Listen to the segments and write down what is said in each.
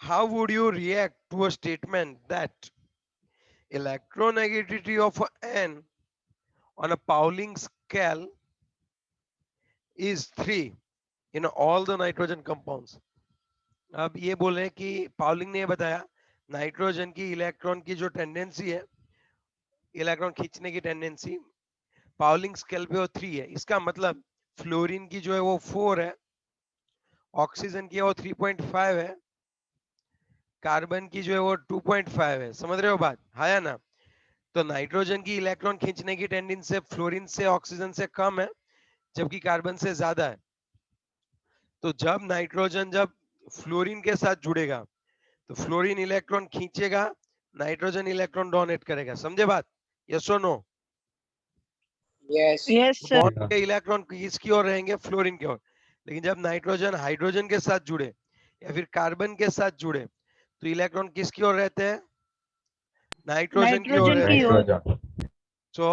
How would you react to a statement that electronegativity of N on a Pauling scale is 3 in all the nitrogen compounds? अब ये बोले कि Pauling ने बताया nitrogen की electron की जो टेंडेंसी है, इलेक्ट्रॉन खींचने की टेंडेंसी पाउलिंग स्केल पे वो 3 है। इसका मतलब फ्लोरीन की जो है वो 4 है, ऑक्सीजन की वो 3.5 है, कार्बन की जो है वो 2.5 है। समझ रहे हो बात? हाँ या ना? तो नाइट्रोजन की इलेक्ट्रॉन खींचने की टेंडेंसी फ्लोरीन से ऑक्सीजन से कम है, जबकि कार्बन से ज्यादा है। तो जब नाइट्रोजन जब फ्लोरीन के साथ जुड़ेगा तो फ्लोरीन इलेक्ट्रॉन खींचेगा, नाइट्रोजन इलेक्ट्रॉन डोनेट करेगा। समझे बात? यस और no? Yes. Yes, sir. Bond के इलेक्ट्रॉन किसकी ओर रहेंगे? फ्लोरीन की ओर। लेकिन जब नाइट्रोजन हाइड्रोजन के साथ जुड़े या फिर कार्बन के साथ जुड़े तो इलेक्ट्रॉन किसकी ओर रहते हैं? नाइट्रोजन की ओर Nitrogen रहते की हैं। ओर. So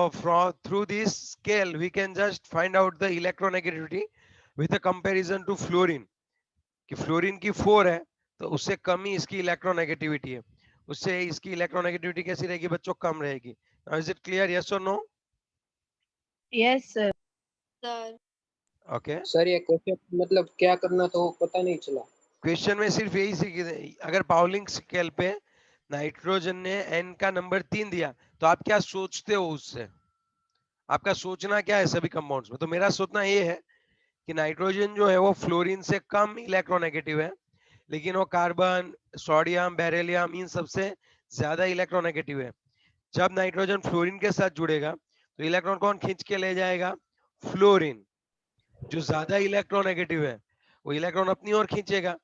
through this scale we can just find out the electronegativity with a comparison to fluorine कि फ्लोरीन की 4 है तो उससे कम ही इसकी इलेक्ट्रोनेगेटिविटी है, उससे इसकी इलेक्ट्रोनेगेटिविटी कैसी रहेगी बच्चों? कम रहेगी। Now is it clear? Yes और no? Yes, sir. Okay. Sir ये क्वेश्चन मतलब क्या करना था वो पता नहीं चला। क्वेश्चन में सिर्फ यही सीखी, अगर पाउलिंग स्केल पे नाइट्रोजन ने एन का नंबर 3 दिया तो आप क्या सोचते हो उससे? आपका सोचना क्या है सभी कंपाउंड्स में? तो मेरा सोचना ये है कि नाइट्रोजन जो है वो फ्लोरीन से कम इलेक्ट्रोनेगेटिव है, लेकिन वो कार्बन, सोडियम, बेरिलियम इन सबसे ज्यादा इलेक्ट्रोनेगेटिव है। जब नाइट्रोजन फ्लोरीन के साथ जुड़ेगा तो इलेक्ट्रॉन कौन खींच के ले जाएगा? फ्लोरीन। जो ज्यादा इलेक्ट्रोनेगेटिव है वो इलेक्ट्रॉन अपनी ओर खींचेगा,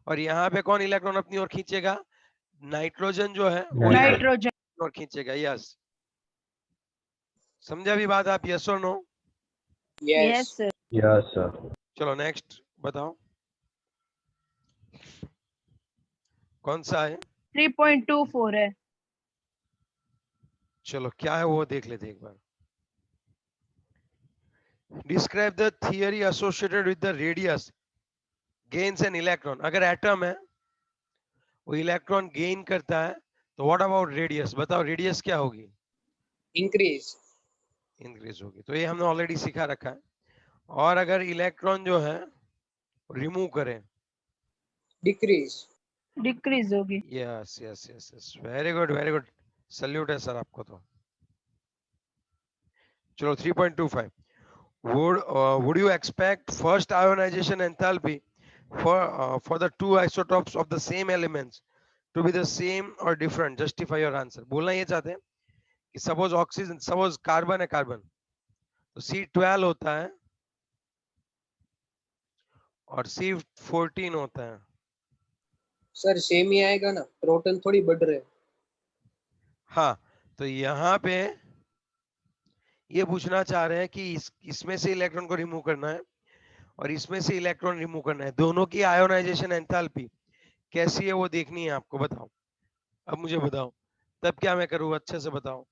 और यहाँ पे कौन इलेक्ट्रॉन अपनी ओर खींचेगा? नाइट्रोजन जो है वो इलेक्ट्रॉन Nitrogen. और खींचेगा। यस, समझा भी बात आप? यस और no? Yes, yes. sir. Yes, sir. चलो नेक्स्ट बताओ, कौन सा है? 3.24 है. चलो क्या है वो देख लेते हैं एक बार। Describe the theory associated with the radius gains an electron. अगर एटम है वो इलेक्ट्रॉन गेन करता है तो व्हाट अबाउट रेडियस? बताओ रेडियस क्या होगी? इंक्रीज। इंक्रीज होगी। तो ये हमने ऑलरेडी सिखा रखा है। और अगर इलेक्ट्रॉन जो है रिमूव करें? डिक्रीज। Decrease होगी. Yes yes yes yes, very good very good, salute है सर आपको। तो चलो 3.25, would you expect first ionization enthalpy for the two isotopes of the same elements to be the same or different? Justify your answer। बोलना ये चाहते हैं कि suppose oxygen, suppose carbon है, कार्बन तो C12 होता है और C14 होता है। सर सेम ही आएगा ना, प्रोटॉन थोड़ी बढ़ रहे। हाँ, तो यहाँ पे ये पूछना चाह रहे हैं कि इसमें से इलेक्ट्रॉन को रिमूव करना है और इसमें से इलेक्ट्रॉन रिमूव करना है, दोनों की आयोनाइजेशन एंथैल्पी कैसी है वो देखनी है आपको। बताओ, अब मुझे बताओ तब क्या मैं करूँ, अच्छे से बताओ।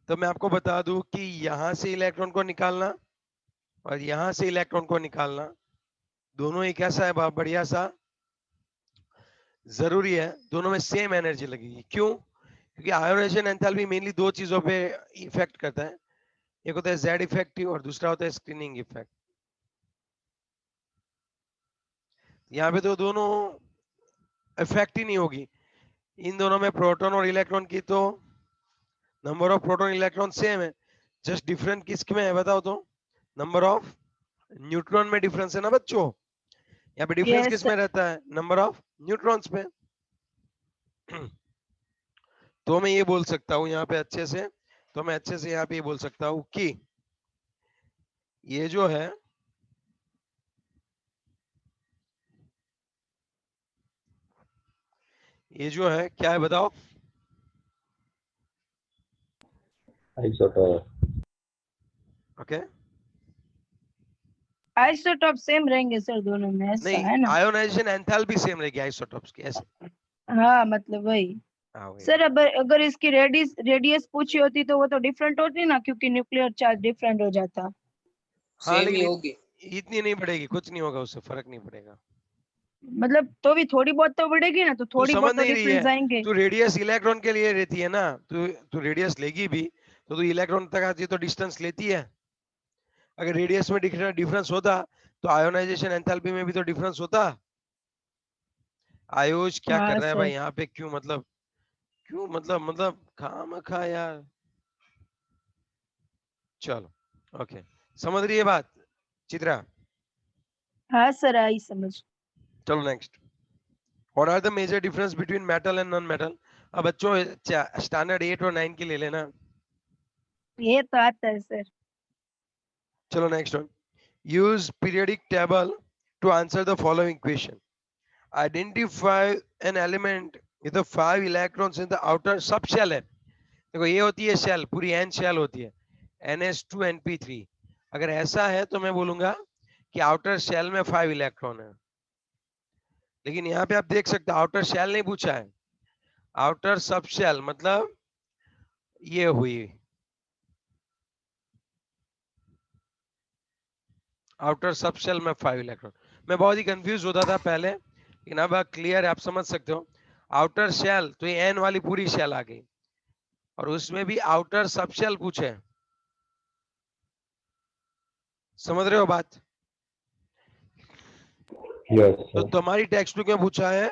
तो मैं आपको बता दूं कि यहां से इलेक्ट्रॉन को निकालना और यहां से इलेक्ट्रॉन को निकालना दोनों ही कैसा है? बढ़िया सा, जरूरी है दोनों में सेम एनर्जी लगेगी। क्यों? क्योंकि आयोनाइजेशन एंथैल्पी मेनली दो चीजों पे इफेक्ट करता है, एक होता है जेड इफेक्टिव और दूसरा होता है स्क्रीनिंग इफेक्ट। यहाँ पे तो दोनों इफेक्ट ही नहीं होगी। इन दोनों में प्रोटॉन और इलेक्ट्रॉन की तो number of proton electron same है, जस्ट डिफरेंट किस में है बताओ तो? नंबर ऑफ न्यूट्रॉन में डिफरेंस है ना बच्चों। यहाँ पे डिफरेंस Yes, किस sir. में रहता है? नंबर ऑफ न्यूट्रॉन्स पे। तो मैं ये बोल सकता हूँ यहाँ पे अच्छे से, तो मैं अच्छे से यहाँ पे ये बोल सकता हूँ कि ये जो है ये जो है क्या है बताओ? Isotope. ओके Isotope सेम रहेंगे सर दोनों में, ऐसा नहीं, है ना? आयोनाइजेशन एंथैल्पी सेम रहेगी आइसोटोप्स की, ऐसे। हाँ मतलब वही. हाँ वही। सर अगर इसकी रेडियस पूछी होती तो वो तो डिफरेंट होती ना, क्योंकि न्यूक्लियर चार्ज डिफरेंट हो जाता. हाँ सेम ही लेकिन होगी। इतनी नहीं बढ़ेगी, कुछ नहीं होगा, उससे फर्क नहीं पड़ेगा। मतलब तो भी थोड़ी बहुत तो बढ़ेगी ना, तो तू थोड़ी समझ बहुत तो नहीं रही है, डिफरेंस आएंगे। तू रेडियस इलेक्ट्रॉन के लिए रहती है ना, तू तू रेडियस लेगी भी तो तू इलेक्ट्रॉन तक आती है तो डिस्टेंस लेती है। अगर रेडियस में डिफरेंस होता तो आयोनाइजेशन एंथैल्पी में भी तो डिफरेंस होता। आयुष क्या कर हाँ रहा है सर। भाई यहाँ पे, क्यों मतलब खामखा यार। चलो ओके, समझ रही है बात चित्रा? हाँ सर, आई समझ। चलो next, what are the major difference between metal and non metal? अब बच्चों स्टैंडर्ड 8 और 9 के ले लेना। ये तो आता है सर। चलो next one, use periodic table to answer the following question. Identify an element with the 5 electrons in the outer sub shell है। देखो ये होती है शेल, पूरी एन शेल होती है, NH2 NP3। अगर ऐसा है तो मैं बोलूंगा कि आउटर शेल में 5 इलेक्ट्रॉन है। लेकिन यहाँ पे आप देख सकते हो आउटर शेल नहीं पूछा है, आउटर सब शेल मतलब ये हुई आउटर सब शेल में 5 इलेक्ट्रॉन। मैं बहुत ही कंफ्यूज होता था पहले, लेकिन अब क्लियर है, आप समझ सकते हो। आउटर शेल तो ये एन वाली पूरी शेल आ गई, और उसमें भी आउटर सब शेल पूछे। समझ रहे हो बात? यस तो सर। तुम्हारी टेक्स्ट बुक में पूछा है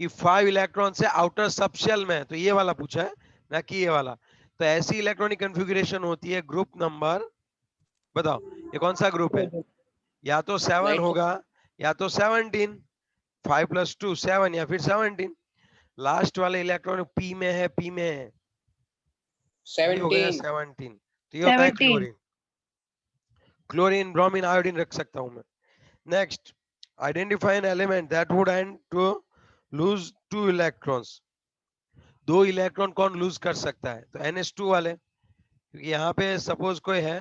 कि 5 इलेक्ट्रॉन से आउटर सब शेल में, तो ये वाला पूछा है ना कि ये वाला। तो ऐसी इलेक्ट्रॉनिक कॉन्फ़िगरेशन होती है ग्रुप नंबर, बताओ ये कौन सा ग्रुप है? या तो 7 नाइट्रो होगा या तो 17, 5 + 2 7 या फिर 17। लास्ट वाले इलेक्ट्रॉन पी में है, पी में है, ये हो गया 17। 17। तो ये होता है 17। क्लोरीन। क्लोरीन, ब्रोमीन, आयोडीन रख सकता हूं मैं। Next, identify an element that would end to lose 2 electrons. 2 electron कौन लूज कर सकता है? तो NH2 वाले, क्योंकि यहाँ पे सपोज कोई है,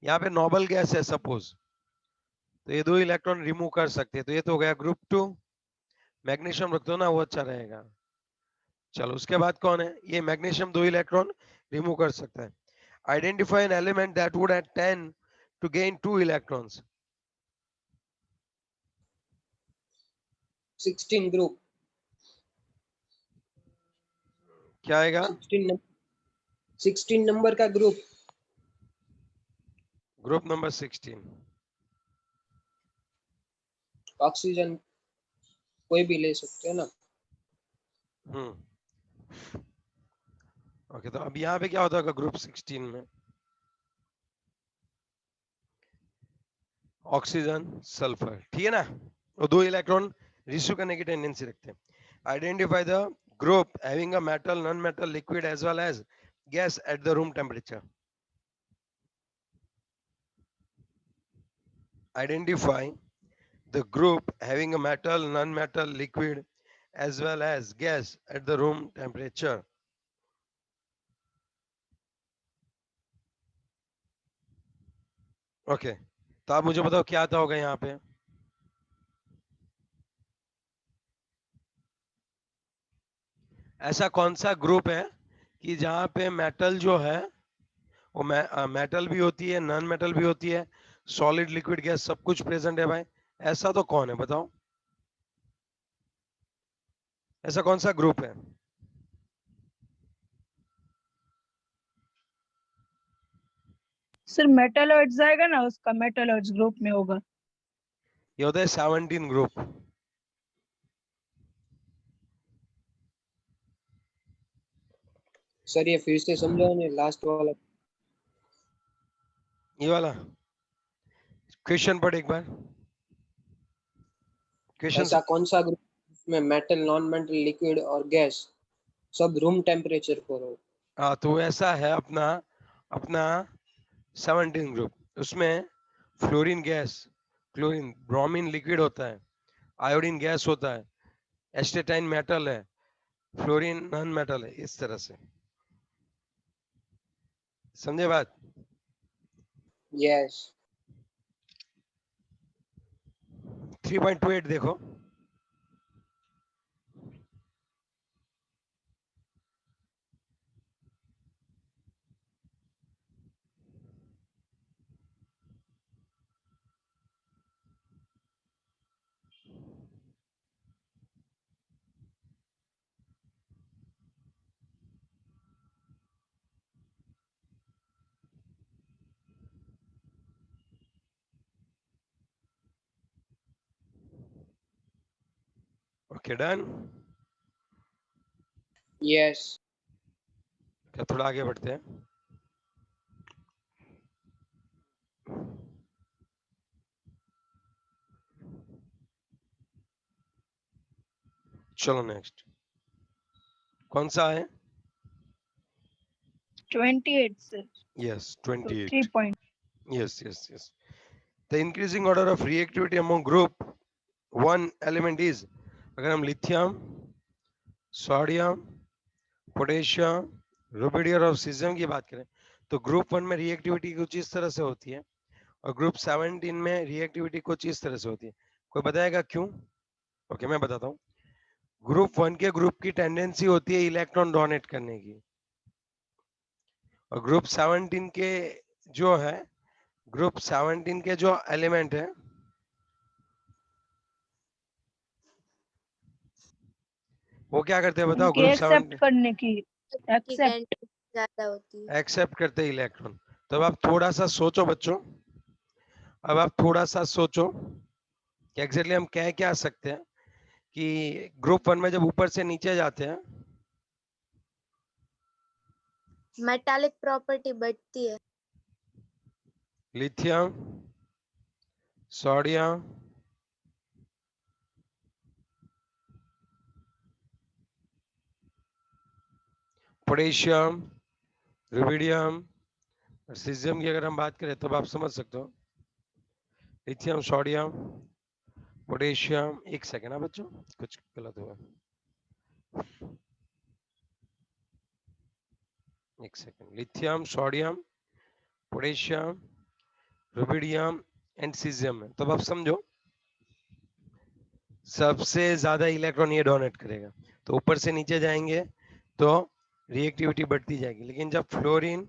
यहाँ पे नोबल गैस है सपोज, तो ये 2 इलेक्ट्रॉन रिमूव कर सकते हैं, तो ये तो हो गया ग्रुप 2। मैग्नीशियम रख दो ना, वो अच्छा रहेगा। चलो उसके बाद कौन है? ये मैग्नीशियम 2 इलेक्ट्रॉन रिमूव कर सकता है। Identify an element that would tend to gain 2 electrons. 16 group. क्या आएगा? 16 नंबर का ग्रुप। Group number 16। ऑक्सीजन कोई भी ले सकते हो ना। हम्म ओके, तो अब यहाँ पे क्या होता होगा ग्रुप 16 में? ऑक्सीजन, सल्फर, ठीक है ना, वो 2 इलेक्ट्रॉन रिसीव करने की टेंडेंसी रखते हैं। Identify the group having a metal, non metal, liquid as well as gas at the room temperature. Identify the group having a metal, non-metal, liquid as well as gas at the room temperature. Okay, तो आप मुझे बताओ क्या आता होगा यहाँ पे? ऐसा कौन सा ग्रुप है कि जहाँ पे मेटल जो है वो मेटल भी होती है, नॉन मेटल भी होती है, सॉलिड, लिक्विड, गैस सब कुछ प्रेजेंट है भाई? ऐसा तो कौन है बताओ, ऐसा कौन सा ग्रुप है? सर मेटलॉइड्स आएगा ना, उसका मेटलॉइड्स ग्रुप में होगा। ये होता है 17 ग्रुप। सर ये फिर से समझाओ ने लास्ट वाला। ये वाला क्वेश्चन पढ़ एक बार, क्वेश्चन। ऐसा कौन सा ग्रुप में मेटल, नॉन मेटल, लिक्विड और गैस सब रूम टेम्परेचर पर हो? हाँ तो ऐसा है अपना अपना 17 ग्रुप, उसमें fluorine gas, chlorine, bromine liquid होता है, आयोडीन गैस होता है, एस्टेटाइन मेटल है, फ्लोरीन नॉन मेटल है, इस तरह से। समझे बात? यस। 3.28 देखो, ओके डन। Yes. क्या थोड़ा आगे बढ़ते हैं। चलो नेक्स्ट कौन सा है? 28 sir. Yes So 28। 3 point. Yes, yes, yes. The increasing order of reactivity among group one element is, अगर हम लिथियम, सोडियम, पोटेशियम, रुबिडियम और सीजियम की बात करें तो ग्रुप वन में रिएक्टिविटी कुछ इस तरह से होती है और ग्रुप 17 में रिएक्टिविटी कुछ इस तरह से होती है। कोई बताएगा क्यों? ओके मैं बताता हूँ। ग्रुप वन के ग्रुप की टेंडेंसी होती है इलेक्ट्रॉन डोनेट करने की और ग्रुप 17 के जो है ग्रुप 17 के जो एलिमेंट है वो क्या करते हैं बताओ? उनकी ग्रुप एक्सेप्ट 17 करने की की एक्सेप्ट टेंडेंसी ज्यादा होती है। एक्सेप्ट करते हैं इलेक्ट्रॉन। तो अब आप थोड़ा सा सोचो बच्चों, अब आप थोड़ा सा सोचो कि एग्जैक्टली हम कह क्या सकते हैं कि ग्रुप वन में जब ऊपर से नीचे जाते हैं मेटालिक प्रॉपर्टी बढ़ती है। Lithium, sodium, potassium, rubidium, caesium की अगर हम बात करें तो आप समझ सकते हो लिथियम, सोडियम, पोटेशियम। एक सेकेंड है बच्चों, कुछ गलत हुआ, एक second. Lithium, sodium, potassium, rubidium and caesium है। तो आप समझो सबसे ज्यादा इलेक्ट्रॉन ये डोनेट करेगा। तो ऊपर से नीचे जाएंगे तो रिएक्टिविटी बढ़ती जाएगी, लेकिन जब fluorine,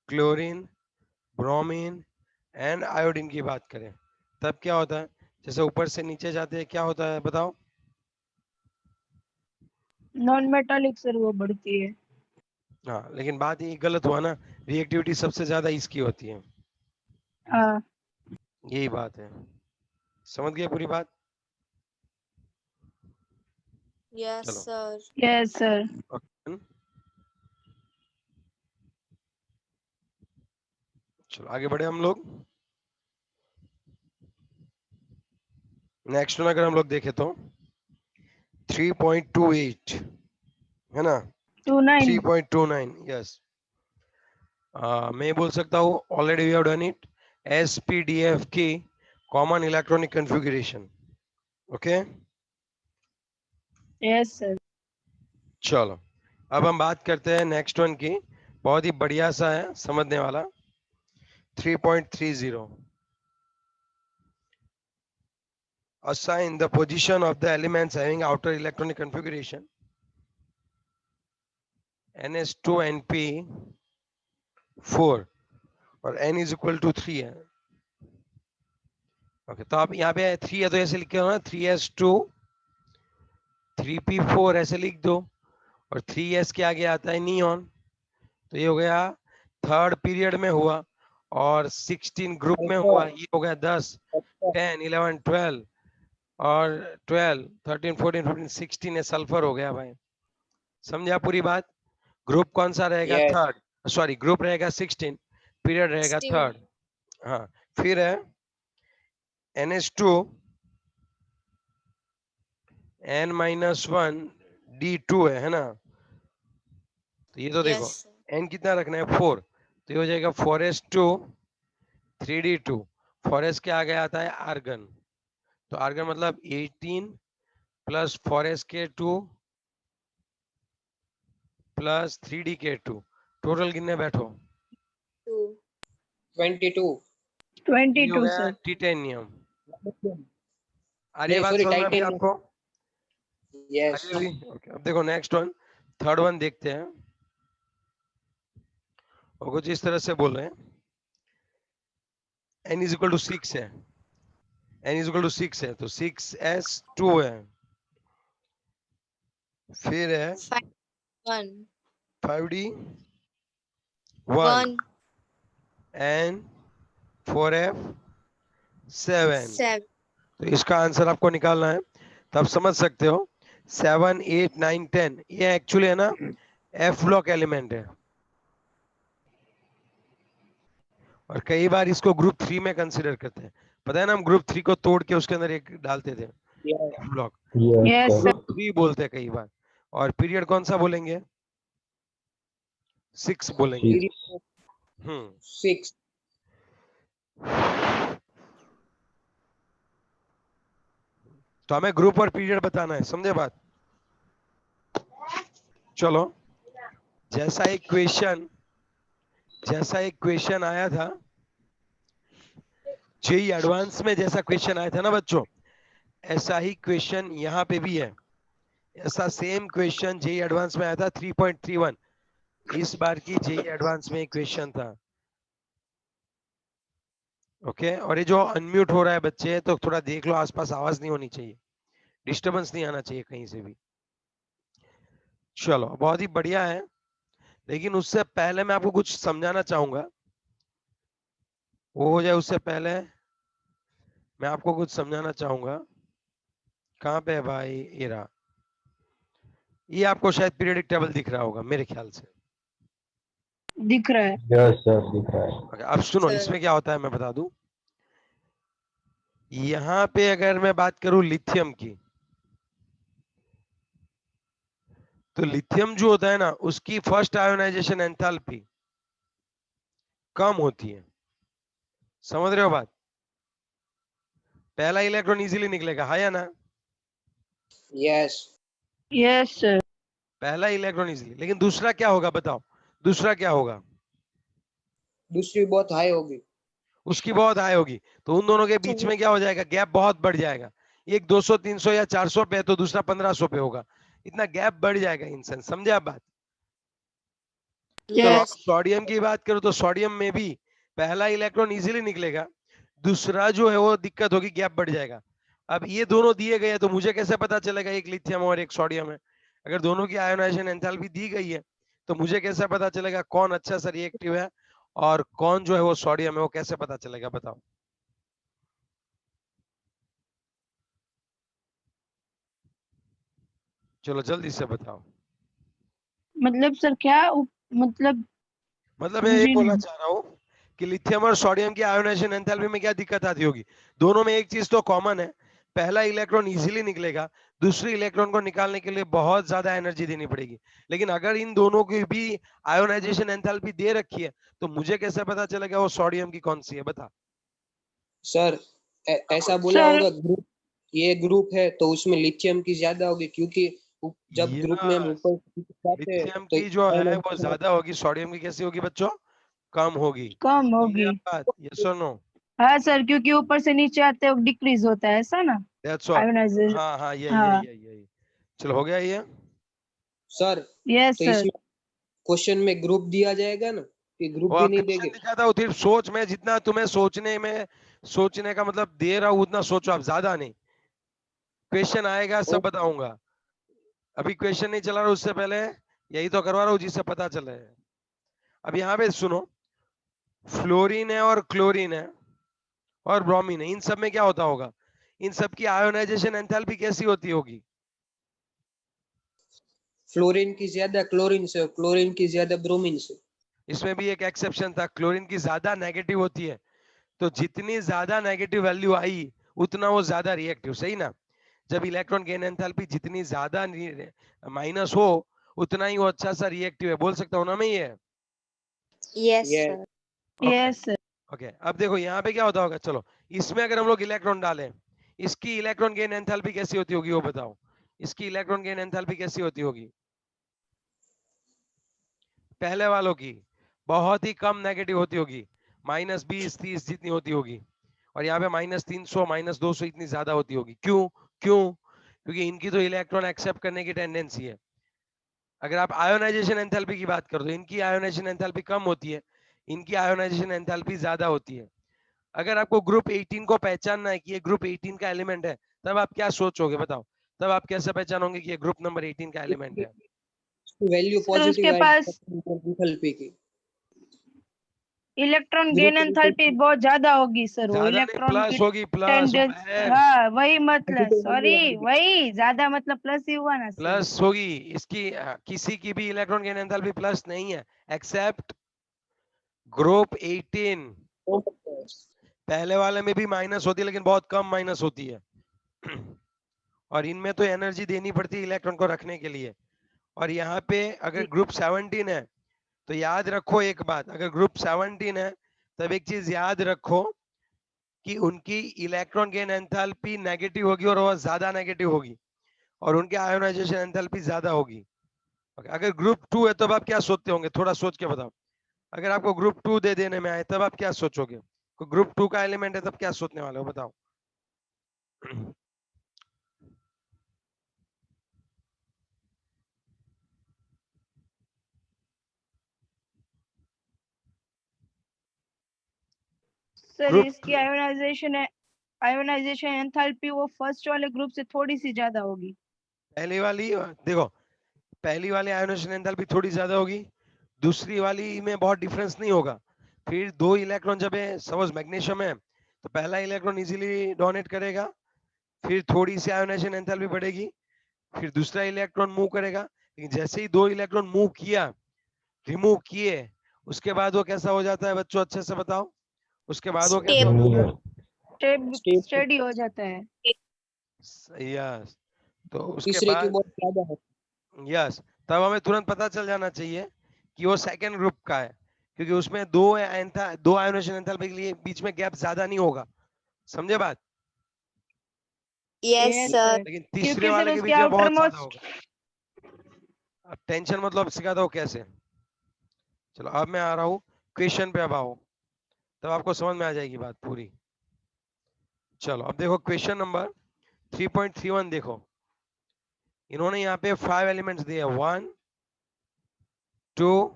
chlorine, bromine and iodine की बात करें तब क्या होता है? जैसे ऊपर से नीचे जाते हैं क्या होता है बताओ? नॉन मेटालिक सर वो बढ़ती है। हाँ लेकिन बात ये गलत हुआ ना, रिएक्टिविटी सबसे ज्यादा इसकी होती है, हाँ यही बात है। समझ गए पूरी बात? यस चलो सर। Yes sir. okay. चलो आगे बढ़े हम लोग। नेक्स्ट वन अगर हम लोग देखें तो 3.28 है ना, 29 3.29 यस। मैं बोल सकता हूँ already we have done it, SPDF की common electronic configuration. Okay yes sir. चलो अब हम बात करते हैं नेक्स्ट वन की, बहुत ही बढ़िया सा है समझने वाला। 3.30 assign the position of the elements having outer electronic configuration ns2 np4 और n is equal to 3 है। ओके तो आप यहाँ पे 3 है तो ऐसे लिखे हो ना, 3s2 3p4 ऐसे लिख दो और 3s के आगे आता है नियॉन। तो ये हो गया थर्ड पीरियड में हुआ और 16 ग्रुप में हुआ, ये हो गया 10 10 11 12 और 12 13 14 15 16 है, सल्फर हो गया भाई। समझा पूरी बात? ग्रुप कौन सा रहेगा? Yes. थर्ड, सॉरी ग्रुप रहेगा 16, पीरियड रहेगा 16 थर्ड। हाँ फिर है NH2 n-1 D2 है ना। तो ये तो देखो यस n कितना रखना है 4, तो ये हो जाएगा 4s2 3d2। 4s के आगे आता है आर्गन, तो आर्गन मतलब 18 plus 4s2 plus 3d2, total कितने बैठो? 22. ये हो 22 गया सर। टिटेनियम। आ रही है नहीं बात सॉरी समझ में अभी टाइटेनियम. आपको? Yes. आ रही है? ओके अब देखो नेक्स्ट वन, थर्ड वन देखते हैं। और कुछ इस तरह से बोल रहे हैं n इज इक्वल टू 6 है, n इज इक्वल टू 6 है तो 6s2 है, फिर है 1 5d1 1 and 4f7। 7 तो इसका आंसर आपको निकालना है तब समझ सकते हो 7, 8, 9, 10 ये एक्चुअली है ना एफ ब्लॉक एलिमेंट है, और कई बार इसको ग्रुप 3 में कंसीडर करते हैं। पता है ना, हम ग्रुप 3 को तोड़ के उसके अंदर एक डालते थे Yes. F block, Yes, sir. Group 3 बोलते हैं कई बार। और पीरियड कौन सा बोलेंगे? 6 बोलेंगे। Period हम्म 6. तो हमें ग्रुप और पीरियड बताना है, समझे बात? चलो, जैसा एक क्वेश्चन आया था जेई एडवांस में, जैसा क्वेश्चन आया था ना बच्चों, ऐसा ही क्वेश्चन यहाँ पे भी है। ऐसा सेम क्वेश्चन जेई एडवांस में आया था 3.31, इस बार की जेई एडवांस में क्वेश्चन था। ओके, और ये जो अनम्यूट हो रहा है बच्चे, तो थोड़ा देख लो आसपास, आवाज नहीं होनी चाहिए, डिस्टरबेंस नहीं आना चाहिए कहीं से भी। चलो, बहुत ही बढ़िया है, लेकिन उससे पहले मैं आपको कुछ समझाना चाहूंगा। वो हो जाए उससे पहले मैं आपको कुछ समझाना चाहूंगा। कहाँ पे है भाई? ये रहा। ये आपको शायद पीरियडिक टेबल दिख रहा होगा मेरे ख्याल से। दिख रहा है। यस सर दिख रहा है। Okay, अब सुनो, सर। इसमें क्या होता है मैं बता दूं। यहाँ पे अगर मैं बात करूं लिथियम की, तो लिथियम जो होता है ना, उसकी फर्स्ट आयोनाइजेशन एंथैल्पी कम होती है। समझ रहे हो बात? पहला इलेक्ट्रॉन इजीली निकलेगा, हाँ या ना? Yes. Yes, sir. पहला इलेक्ट्रॉन इजीली, लेकिन दूसरा क्या होगा बताओ? दूसरा क्या होगा? दूसरी बहुत हाई होगी. उसकी बहुत हाई होगी, तो उन दोनों के बीच में क्या हो जाएगा? गैप बहुत बढ़ जाएगा। एक 200, 300 या 400 पे है, तो दूसरा 1500 पे होगा। इतना गैप बढ़ जाएगा इनसे, समझे आप बात? चलो, अब यस। सोडियम की बात करूं तो सोडियम में भी पहला इलेक्ट्रॉन इजीली निकलेगा, दूसरा जो है वो दिक्कत होगी, गैप बढ़ जाएगा। अब ये दोनों दिए गए हैं, तो मुझे कैसे पता चलेगा एक लिथियम और एक सोडियम है? अगर दोनों की आयोनाइजेशन एंथैल्पी दी गई है, तो मुझे कैसे पता चलेगा कौन अच्छा सा रिएक्टिव है और कौन जो है वो सोडियम है? वो कैसे पता चलेगा बताओ? चलो जल्दी से बताओ। मतलब सर क्या मतलब मतलब मैं ये मुझे बोलना नहीं। चाह रहा हूँ कि लिथियम और सोडियम की आयोनाइजेशन एंथैल्पी में क्या दिक्कत आती होगी? दोनों में एक चीज तो कॉमन है, पहला इलेक्ट्रॉन इजीली निकलेगा, दूसरे इलेक्ट्रॉन को निकालने के लिए बहुत ज्यादा एनर्जी देनी पड़ेगी। लेकिन अगर इन दोनों की भी आयोनाइजेशन एंथैल्पी दे रखी है, तो मुझे कैसे पता चलेगा वो सोडियम की कौन सी है? बता। सर ऐसा बोला सर होगा ग्रुप, ये ग्रुप है तो उसमें लिथियम की ज्यादा होगी, क्योंकि जब ग्रुप में हम यस, ऊपर जाते हैं लिथियम तो की जो है वो ionization ज्यादा होगी, सोडियम की कैसी होगी बच्चों? कम होगी। कम समझे होगी। आप बात? यस और नो? हाँ सर, क्योंकि ऊपर से नीचे आते वक्त डिक्रीज होता है, ऐसा ना? That's all. आयोनाइजेशन। हाँ हाँ, यही यही हाँ। यही यही। चलो, हो गया ये? सर यस तो सर। इसमें क्वेश्चन में ग्रुप दिया जाएगा ना, कि ग्रुप वो भी नहीं क्वेश्चन देंगे? दिखाता हूँ, सिर्फ सोच में, जितना तुम्हें सोचने में, सोचने का मतलब दे रहा हूँ उतना सोचो आप, ज्यादा नहीं। क्वेश्चन आएगा सब बताऊंगा, अभी क्वेश्चन नहीं चला रहा, उससे पहले यही तो करवा रहा हूँ जिससे पता चले। अब यहाँ पे सुनो, फ्लोरीन है और क्लोरीन है और ब्रोमीन है, इन सब में क्या होता होगा? इन सब की आयोनाइजेशन एंथैल्पी कैसी होती होगी? फ्लोरीन की ज्यादा क्लोरीन से और क्लोरीन की ज्यादा ब्रोमीन से. इसमें भी एक एक्सेप्शन था, क्लोरीन की ज्यादा नेगेटिव होती है, तो जितनी ज्यादा नेगेटिव वैल्यू आई उतना वो ज्यादा रिएक्टिव, सही ना? जब इलेक्ट्रॉन गेन एंथैल्पी जितनी ज्यादा माइनस हो, उतना ही वो अच्छा सा रिएक्टिव है, बोल सकता हूँ ना मैं ये? यस ये sir. Okay yes sir. Okay. अब देखो यहाँ पे क्या होता होगा, चलो इसमें अगर हम लोग इलेक्ट्रॉन डालें, इसकी इलेक्ट्रॉन गेन एंथैल्पी कैसी होती होगी वो बताओ? इसकी इलेक्ट्रॉन गेन एंथैल्पी कैसी होती होगी? पहले वालों की बहुत ही कम नेगेटिव होती होगी, -20, 30 जितनी होती होगी, और यहाँ पे -300, -200 इतनी ज्यादा होती होगी। क्यों? क्यों? क्योंकि इनकी तो इलेक्ट्रॉन एक्सेप्ट करने की टेंडेंसी है। अगर आप आयोनाइजेशन एंथैल्पी की बात करो तो इनकी आयोनाइजेशन एंथैल्पी कम होती है, इनकी आयोनाइजेशन एंथैल्पी ज्यादा होती है। अगर आपको ग्रुप 18 को पहचानना है कि ये ग्रुप 18 का एलिमेंट है, तब आप क्या सोचोगे बताओ? तब आप कैसे पहचानोगे कि ये ग्रुप नंबर 18 का एलिमेंट है? वैल्यू सर उसके पॉजिटिव पास आएगी एंथैल्पी की. इलेक्ट्रॉन Zero गेन एंथैल्पी बहुत ज्यादा होगी सर, वो ज्यादा नहीं, इलेक्ट्रॉन की प्लस होगी, प्लस टेंडेंसी। हाँ वही मतलब, सॉरी वही ज्यादा मतलब प्लस ही हुआ ना सर। प्लस होगी इसकी। किसी की भी इलेक्ट्रॉन गेन एंथैल्पी प्लस नहीं है एक्सेप्ट ग्रुप 18। पहले वाले में भी माइनस होती है लेकिन बहुत कम माइनस होती है और इनमें तो एनर्जी देनी पड़ती है इलेक्ट्रॉन को रखने के लिए। और यहाँ पे अगर ग्रुप 17 है तो याद रखो एक बात, अगर ग्रुप 17 है तब एक चीज याद रखो कि उनकी इलेक्ट्रॉन गेन एंथैल्पी नेगेटिव होगी और वो ज्यादा नेगेटिव होगी और उनके आयोनाइजेशन एंथैल्पी ज्यादा होगी। अगर ग्रुप 2 है तब आप क्या सोचते होंगे, थोड़ा सोच के बताओ। अगर आपको ग्रुप 2 दे देने में आए तब आप क्या सोचोगे, ग्रुप 2 का एलिमेंट है तब क्या सोचने वाले हो बताओ। सर ग्रुप इसकी आयोनाइजेशन एंथैल्पी वो फर्स्ट वाले ग्रुप से थोड़ी सी ज्यादा होगी। पहली वाली देखो, पहली वाली आयोनाइजेशन एंथैल्पी थोड़ी ज्यादा होगी, दूसरी वाली में बहुत डिफरेंस नहीं होगा। फिर दो इलेक्ट्रॉन जब है, सपोज मैग्नीशियम है तो पहला इलेक्ट्रॉन इजीली डोनेट करेगा, फिर थोड़ी सी आयोनाइजेशन एंथैल्पी बढ़ेगी, फिर दूसरा इलेक्ट्रॉन मूव करेगा। लेकिन जैसे ही दो इलेक्ट्रॉन मूव किया, रिमूव किए, उसके बाद वो कैसा हो जाता है बच्चों, अच्छे से बताओ। उसके बाद वो कैसा हो जाता है? स्टेडी हो जाता है। यस। तो उसके तीसरे की बाद बहुत ज्यादा है। यस, तब हमें तुरंत पता चल जाना चाहिए कि वो सेकेंड ग्रुप का है, क्योंकि उसमें दो आयोनाइजेशन एंथैल्पी के लिए बीच में गैप ज्यादा नहीं होगा। समझे बात? Yes, yes sir. सर, लेकिन तीसरे क्योंकि सर वाले के उसके बीच में आउटर बहुत ज्यादा मोस्ट। होगा। अब टेंशन मतलब सिखाता हूँ कैसे। चलो अब मैं आ रहा हूँ क्वेश्चन पे, अब आओ तब आपको समझ में आ जाएगी बात पूरी। चलो अब देखो क्वेश्चन नंबर 3.31 देखो। इन्होंने यहाँ पे 5 एलिमेंट्स दिए, 1 2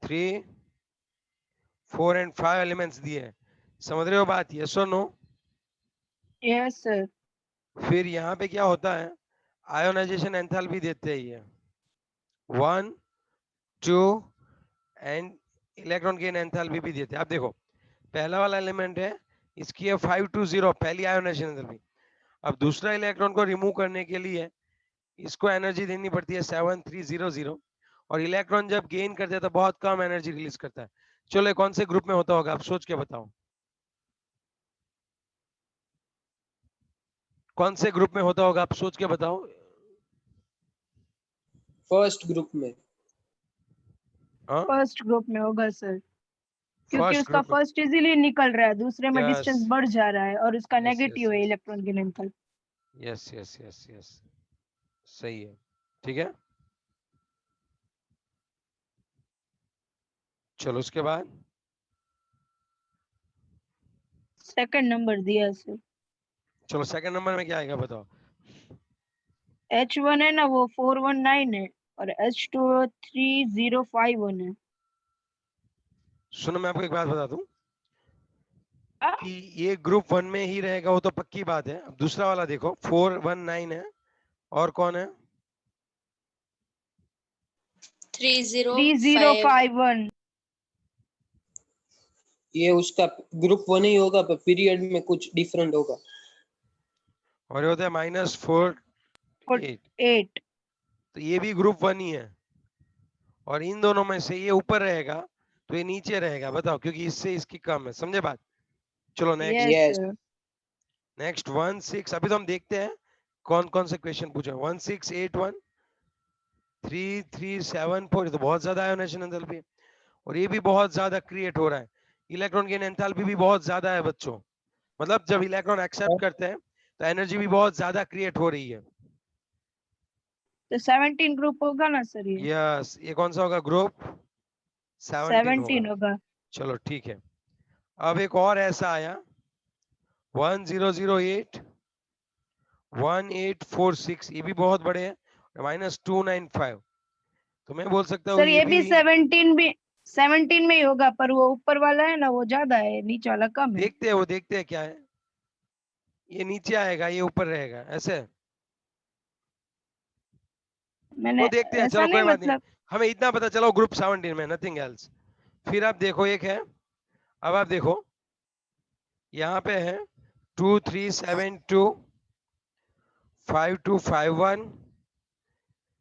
3 4 एंड 5 एलिमेंट्स दिए। समझ रहे हो बात, यस और नो? Yes sir. फिर यहाँ पे क्या होता है, आयोनाइजेशन एंथैल्पी देते हैं ये 1 2 एंड इलेक्ट्रॉन गेन एंथैल्पी भी देते हैं। आप देखो पहला वाला एलिमेंट है, इसकी है 520 पहली आयोनाइजेशन एंथैल्पी। अब दूसरा इलेक्ट्रॉन को रिमूव करने के लिए इसको एनर्जी देनी पड़ती है 7300 और इलेक्ट्रॉन जब गेन करते हैं तो बहुत कम एनर्जी रिलीज करता है। चलो कौन से ग्रुप में होता होगा आप सोच के बताओ, कौन से ग्रुप में होता होगा आप सोच के बताओ। फर्स्ट ग्रुप में। फर्स्ट ग्रुप में होगा सर, क्योंकि फर्स्ट उसका ग्रुप में। फर्स्ट इजीली निकल रहा है, दूसरे में यस डिस्टेंस बढ़ जा रहा है और उसका यस यस नेगेटिव है yes electron gain enthalpy. Yes yes yes yes, सही है, ठीक है। चलो उसके बाद सेकंड नंबर दिया सर। चलो सेकंड नंबर में क्या आएगा बताओ। H1 है ना वो 419 है और H2 3051 है। सुनो मैं आपको एक बात बता दूं आ, कि ये ग्रुप 1 में ही रहेगा, वो तो पक्की बात है। अब दूसरा वाला देखो 419 है, और कौन है? 305. 3051। ये उसका ग्रुप 1 ही होगा पर पीरियड में कुछ डिफरेंट होगा। और ये होता है -48। 8। तो ये भी ग्रुप 1 ही है और इन दोनों में से ये ऊपर रहेगा तो ये नीचे रहेगा, बताओ, क्योंकि इससे इसकी कम है। समझे बात? चलो next. Yes yes. Sir. Next 16, अभी तो हम देखते हैं कौन कौन से क्वेश्चन पूछे। 1681 3374, तो बहुत ज्यादा आयोनाइजेशन एंथैल्पी और ये भी बहुत ज्यादा क्रिएट हो रहा है। इलेक्ट्रॉन गेन एंथैल्पी भी बहुत ज्यादा है बच्चों, मतलब जब इलेक्ट्रॉन एक्सेप्ट करते हैं तो एनर्जी भी बहुत ज्यादा क्रिएट हो रही है। तो 17 ग्रुप होगा ना सर ये? यस, ये कौन सा होगा ग्रुप? 17 होगा। 17 होगा। चलो ठीक है। अब एक और ऐसा आया 1008 1846, ये भी बहुत बड़े हैं, -295। तो मैं बोल सकता हूँ सर ये ये भी। भी 17 में ही होगा, पर वो ऊपर वाला है ना वो ज्यादा है, नीचे वाला कम है। देखते हैं, वो देखते हैं क्या है। ये नीचे आएगा, ये ऊपर रहेगा, ऐसे मैंने वो देखते हैं। ऐसा चलो नहीं कोई बात नहीं, मतलब। हमें इतना पता चला ग्रुप 17 में, नथिंग एल्स। फिर आप देखो एक है, अब आप देखो यहाँ पे है 2372 5251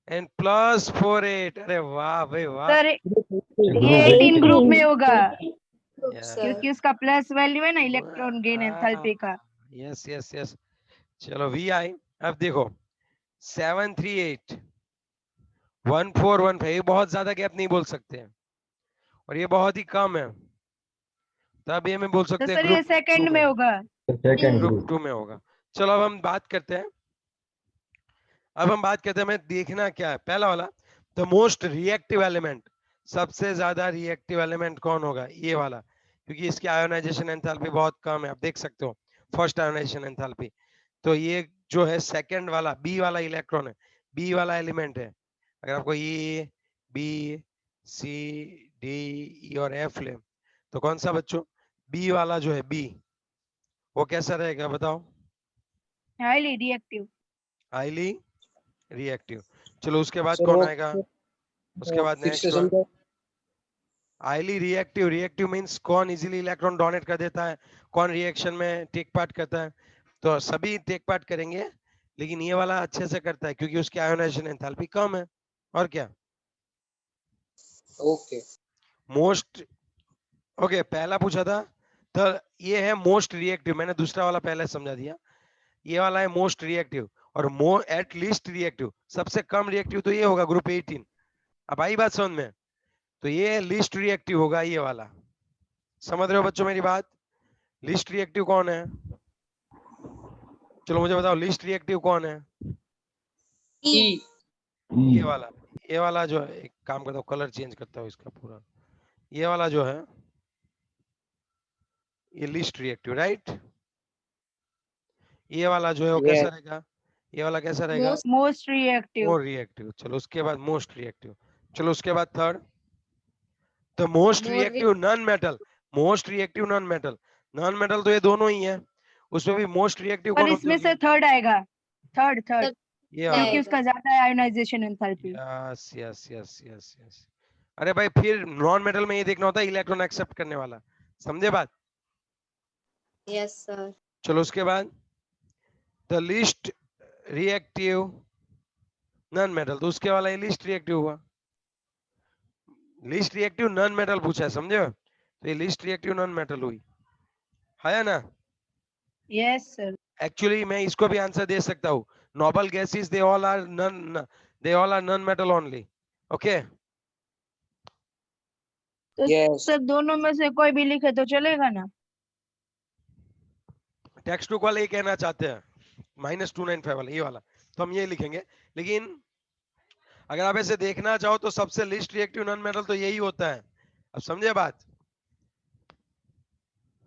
एंड प्लस 48। अरे वाह भाई वाह। सर ये Group 18 ग्रुप 18 में होगा group, Yeah. sir. क्योंकि उसका प्लस वैल्यू है ना इलेक्ट्रॉन गेन एंथैल्पी का। Yes yes yes. चलो वी आई, अब देखो 738 1415, ये बहुत ज्यादा गैप नहीं बोल सकते हैं और ये बहुत ही कम है, तब ये मैं बोल तो सकते हैं सर ये ग्रुप 2 सेकंड में में, होगा। Second group group. 2 में होगा। चलो अब हम बात करते हैं, अब हम बात करते हैं हमें देखना क्या है। पहला वाला, द मोस्ट रिएक्टिव एलिमेंट, सबसे ज्यादा रिएक्टिव एलिमेंट कौन होगा, ये वाला, क्योंकि इसकी आयोनाइजेशन एंथैल्पी बहुत कम है, आप देख सकते हो फर्स्ट आयोनाइजेशन एंथैल्पी। तो ये जो है सेकंड वाला बी वाला इलेक्ट्रॉन है, बी वाला एलिमेंट है। अगर आपको A B C D E और एफ ले तो कौन सा बच्चों, बी वाला जो है बी, वो कैसा रहेगा बताओ, हाईली रिएक्टिव। Highly reactive. चलो उसके बाद सर कौन वो आएगा, उसके बाद फिर से नेक्स्ट वन, समझो। हाईली रिएक्टिव, रिएक्टिव मींस कौन इजीली इलेक्ट्रॉन डोनेट कर देता है, कौन रिएक्शन में टेक पार्ट करता है। तो सभी टेक पार्ट करेंगे, लेकिन ये वाला अच्छे से करता है क्योंकि उसकी आयोनाइजेशन एंथैल्पी कम है। और क्या, ओके मोस्ट, ओके पहला पूछा था तो ये है मोस्ट रिएक्टिव, मैंने दूसरा वाला पहले समझा दिया। ये वाला है मोस्ट रिएक्टिव और एट लीस्ट रिएक्टिव, सबसे कम रिएक्टिव तो ये होगा ग्रुप 18। अब आई बात समझ में, तो ये लीस्ट रिएक्टिव होगा ये वाला। समझ रहे हो बच्चों मेरी बात, लीस्ट रिएक्टिव कौन है, चलो मुझे बताओ लीस्ट रिएक्टिव कौन है। ई ये वाला, ये वाला जो है, एक काम करता हूँ कलर चेंज करता हूँ इसका पूरा, ये वाला जो है ये लीस्ट रिएक्टिव, राइट। ये वाला जो है वो कैसा यस रहेगा, ये वाला कैसा रहेगा, मोस्ट रिएक्टिव। More reactive. चलो उसके बाद मोस्ट रिएक्टिव, चलो उसके बाद third, the most More reactive non metal, most reactive non metal, non metal तो ये दोनों ही है, उसमें भी मोस्ट रिएक्टिव पर कौन इसमें होगी, से थर्ड आएगा, थर्ड थर्ड, ये क्योंकि वाला। उसका ज्यादा है ionisation enthalpy. Yes yes yes yes yes. अरे भाई फिर नॉन मेटल में ये देखना होता है इलेक्ट्रॉन एक्सेप्ट करने वाला, समझे बात। yes, sir. चलो उसके बाद the least reactive non metal, तो उसके वाला ये लीस्ट रिएक्टिव हुआ, लीस्ट रिएक्टिव नॉन मेटल पूछा है, समझे, तो ये लीस्ट रिएक्टिव नॉन मेटल हुई है ना। Yes sir. एक्चुअली मैं इसको भी आंसर दे सकता हूँ, noble gases they all are non, they all are non metal only. Okay, तो यस सर दोनों में से कोई भी लिखे तो चलेगा ना। टेक्स्ट बुक वाले ये कहना चाहते हैं -295 वाला, ये वाला, तो हम ये लिखेंगे। लेकिन अगर आप ऐसे देखना चाहो तो सबसे लीस्ट रिएक्टिव नॉन मेटल तो यही होता है, अब समझे बात।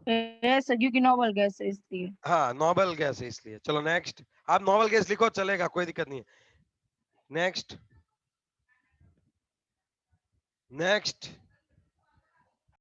यस सर, क्योंकि नोबल गैस है इसलिए। हाँ नोबल गैस है इसलिए। चलो नेक्स्ट, आप नोबल गैस लिखो चलेगा, कोई दिक्कत नहीं है। Next next